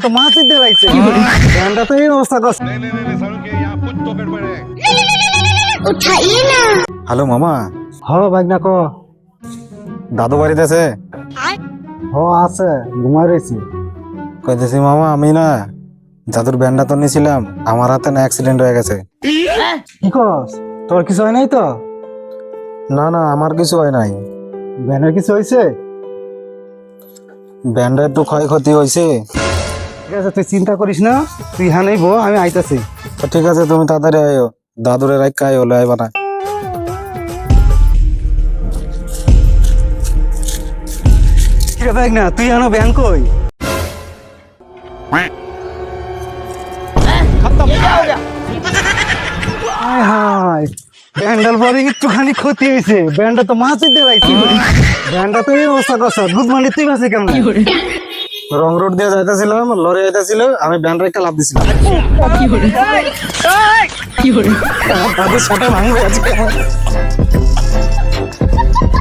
তো মাছ দিতে লাগছে ব্যান্ডটা তো এই অবস্থা করছে। হ্যালো মামা, হ ভাগনা ক। দাদু বাড়িতে আছে? হ আছে, ঘুমাই রয়েছি। কইতেছি মামা, আমি না দাদুর ব্যান্ডটা তো নিয়েছিলাম, আমার হাতে না অ্যাক্সিডেন্ট হয়ে গেছে। কি কস? তোর কিছু হয় নাই তো? না না, আমার কিছু হয় নাই। ব্যানের কিছু হয়েছে? ব্যান্ডের একটু ক্ষয়ক্ষতি হয়েছে। ঠিক আছে, তুই চিন্তা করিস না, তুই হ্যাঁ নেই বো, আমি আইতাছি। তো ঠিক আছে, তুমি তাড়াতাড়ি আয়ো, দাদুরে রাখা আয় হলে আইবা না। ঠিক আছে ভাগনা, তুই আনো ব্যান কই? হায় হায়, ব্যান্ডাল পরে একটুখানি ক্ষতি হয়েছে, ব্যান্ডটা তো মাছ দিতে লাগছে। ব্যান্ডটা তো এই অবস্থা করছে, দুধ মানে তুই আছে কেমন? রং রোড দিয়ে যাইতেছিলাম, লরি যাইতেছিল, আমি ব্যান্ড রেখে লাভ দিছিলাম। দাদুর সাথে ভাঙবে আজকে।